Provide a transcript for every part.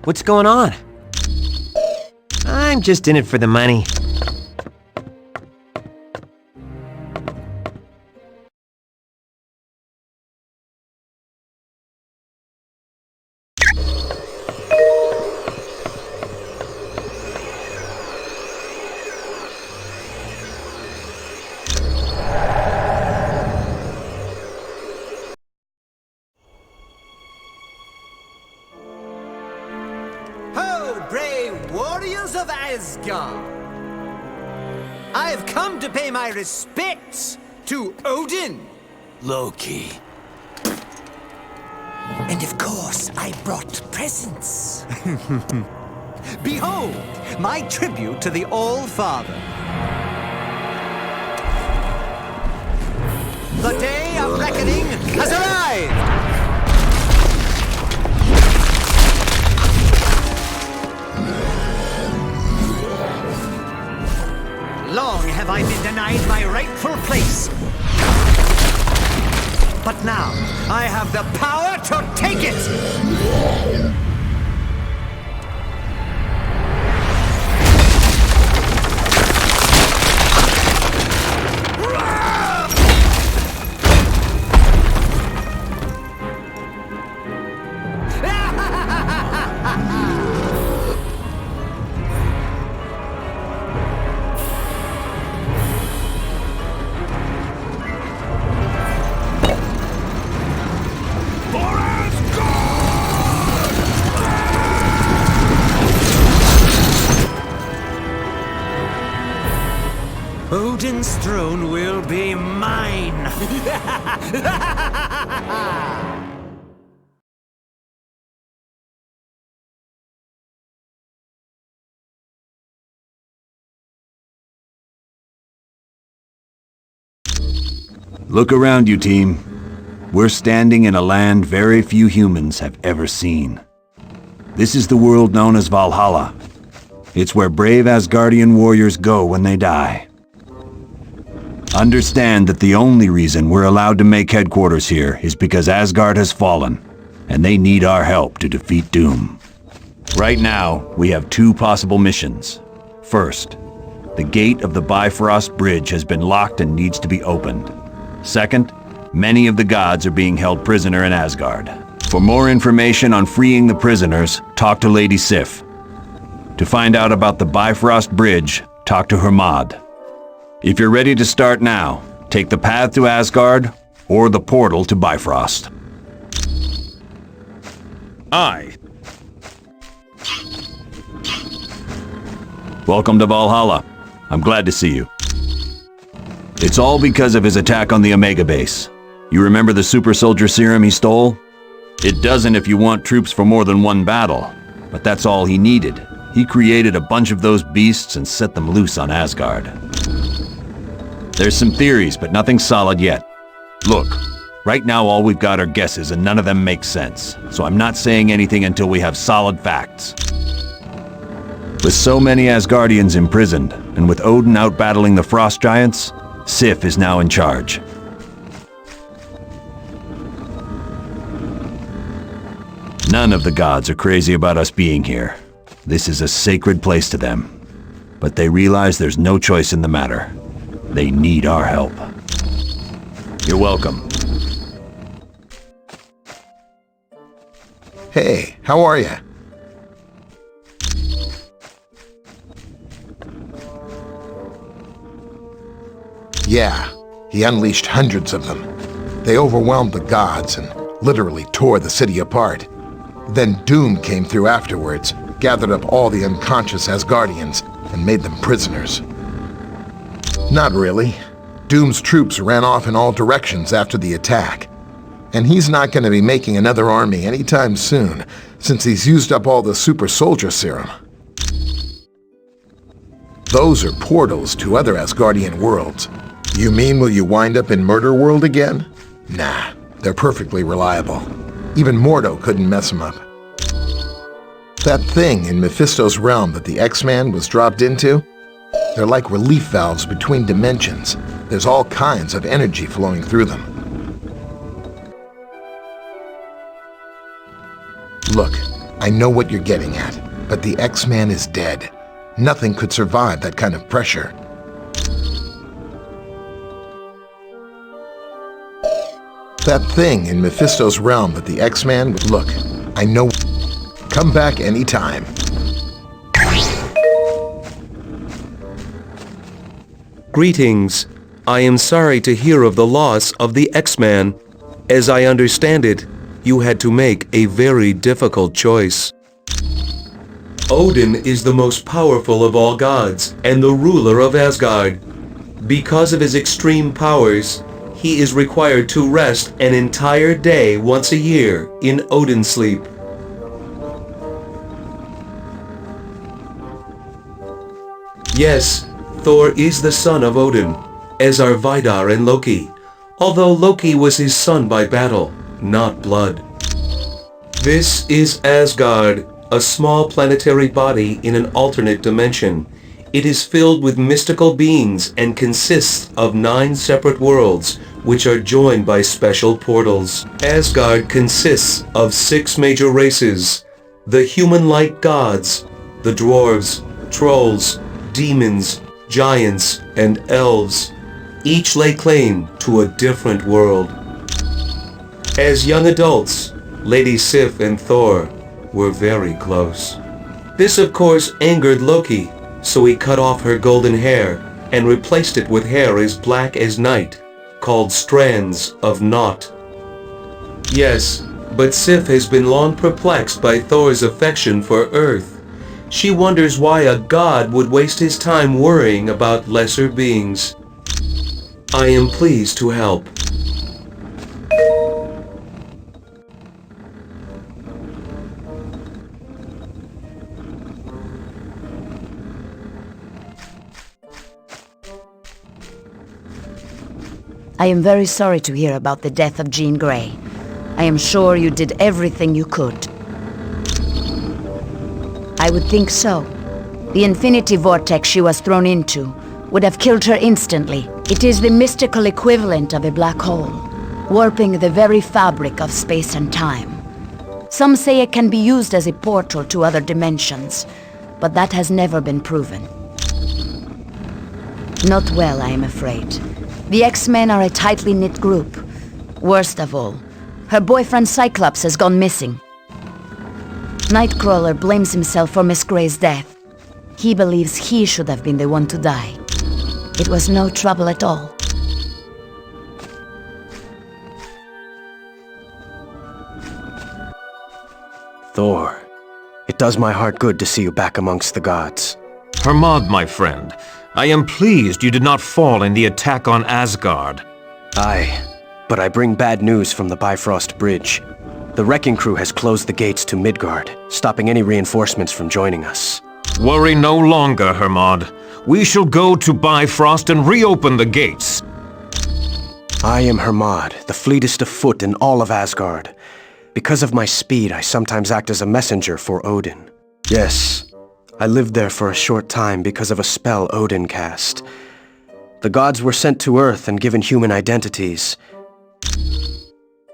What's going on? I'm just in it for the money. Brave warriors of Asgard! I have come to pay my respects to Odin, Loki. and of course I brought presents. Behold, my tribute to the All-Father. The day of reckoning has arrived! Long have I been denied my rightful place. But now, I have the power to take it! Odin's throne will be mine! Look around you, team. We're standing in a land very few humans have ever seen. This is the world known as Valhalla. It's where brave Asgardian warriors go when they die. Understand that the only reason we're allowed to make headquarters here is because Asgard has fallen, and they need our help to defeat Doom. Right now, we have two possible missions. First, the gate of the Bifrost Bridge has been locked and needs to be opened. Second, many of the gods are being held prisoner in Asgard. For more information on freeing the prisoners, talk to Lady Sif. To find out about the Bifrost Bridge, talk to Hermod. If you're ready to start now, take the path to Asgard or the portal to Bifrost. Aye. Welcome to Valhalla. I'm glad to see you. It's all because of his attack on the Omega base. You remember the super soldier serum he stole? It doesn't if you want troops for more than one battle, but that's all he needed. He created a bunch of those beasts and set them loose on Asgard. There's some theories, but nothing solid yet. Look, right now all we've got are guesses and none of them make sense, so I'm not saying anything until we have solid facts. With so many Asgardians imprisoned, and with Odin out battling the frost giants, Sif is now in charge. None of the gods are crazy about us being here. This is a sacred place to them. But they realize there's no choice in the matter. They need our help. You're welcome. Hey, how are ya? Yeah, he unleashed hundreds of them. They overwhelmed the gods and literally tore the city apart. Then Doom came through afterwards, gathered up all the unconscious Asgardians, and made them prisoners. Not really. Doom's troops ran off in all directions after the attack. And he's not going to be making another army anytime soon, since he's used up all the super soldier serum. Those are portals to other Asgardian worlds. You mean will you wind up in Murder World again? Nah, they're perfectly reliable. Even Mordo couldn't mess them up. That thing in Mephisto's realm that the X-Man was dropped into? They're like relief valves between dimensions. There's all kinds of energy flowing through them. Look, I know what you're getting at, but the X-Man is dead. Nothing could survive that kind of pressure. That thing in Mephisto's realm that the X-Man would look. I know. Come back anytime. Greetings. I am sorry to hear of the loss of the X-Man. As I understand it, you had to make a very difficult choice. Odin is the most powerful of all gods and the ruler of Asgard. Because of his extreme powers, he is required to rest an entire day once a year in Odin sleep. Yes, Thor is the son of Odin, as are Vidar and Loki, although Loki was his son by battle, not blood. This is Asgard, a small planetary body in an alternate dimension. It is filled with mystical beings and consists of 9 separate worlds, which are joined by special portals. Asgard consists of 6 major races: the human-like gods, the dwarves, trolls, demons, giants, and elves. Each lay claim to a different world. As young adults, Lady Sif and Thor were very close. This of course angered Loki, so he cut off her golden hair and replaced it with hair as black as night, called strands of naught. Yes, but Sif has been long perplexed by Thor's affection for Earth. She wonders why a god would waste his time worrying about lesser beings. I am pleased to help. I am very sorry to hear about the death of Jean Grey. I am sure you did everything you could. I would think so. The infinity vortex she was thrown into would have killed her instantly. It is the mystical equivalent of a black hole, warping the very fabric of space and time. Some say it can be used as a portal to other dimensions, but that has never been proven. Not well, I am afraid. The X-Men are a tightly knit group. Worst of all, her boyfriend Cyclops has gone missing. Nightcrawler blames himself for Miss Grey's death. He believes he should have been the one to die. It was no trouble at all. Thor, it does my heart good to see you back amongst the gods. Hermod, my friend, I am pleased you did not fall in the attack on Asgard. Aye, but I bring bad news from the Bifrost Bridge. The wrecking crew has closed the gates to Midgard, stopping any reinforcements from joining us. Worry no longer, Hermod. We shall go to Bifrost and reopen the gates. I am Hermod, the fleetest of foot in all of Asgard. Because of my speed, I sometimes act as a messenger for Odin. Yes, I lived there for a short time because of a spell Odin cast. The gods were sent to Earth and given human identities.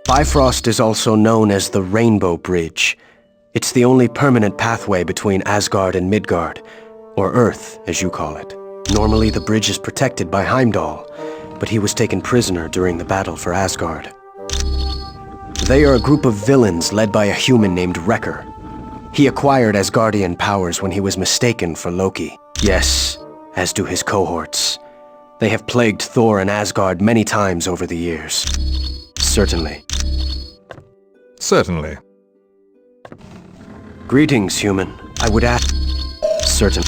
Bifrost is also known as the Rainbow Bridge. It's the only permanent pathway between Asgard and Midgard, or Earth, as you call it. Normally the bridge is protected by Heimdall, but he was taken prisoner during the battle for Asgard. They are a group of villains led by a human named Wrecker. He acquired Asgardian powers when he was mistaken for Loki. Yes, as do his cohorts. They have plagued Thor and Asgard many times over the years. Certainly. Certainly. Greetings, human. I would ask... Certain.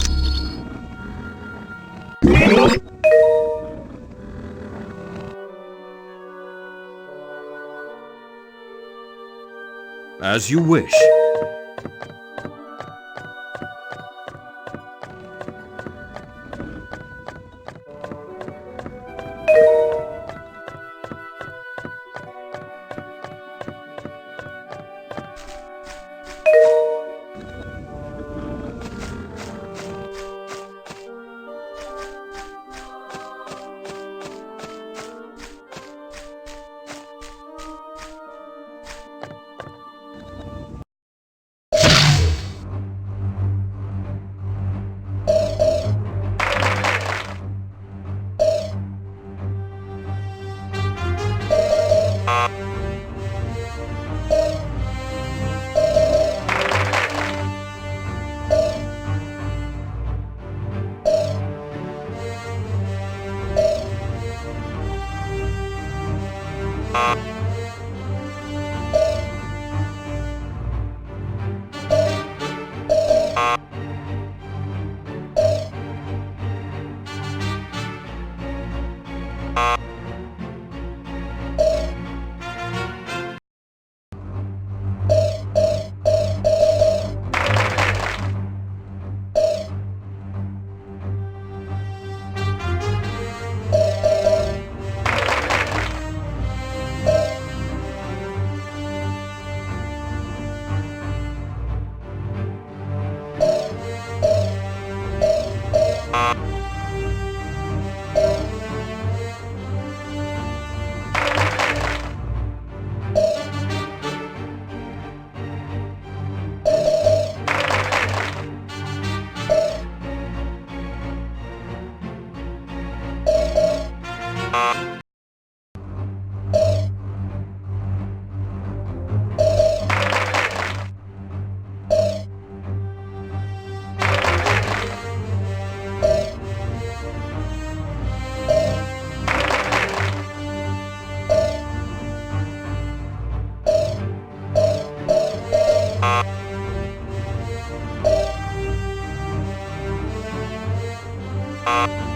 As you wish. you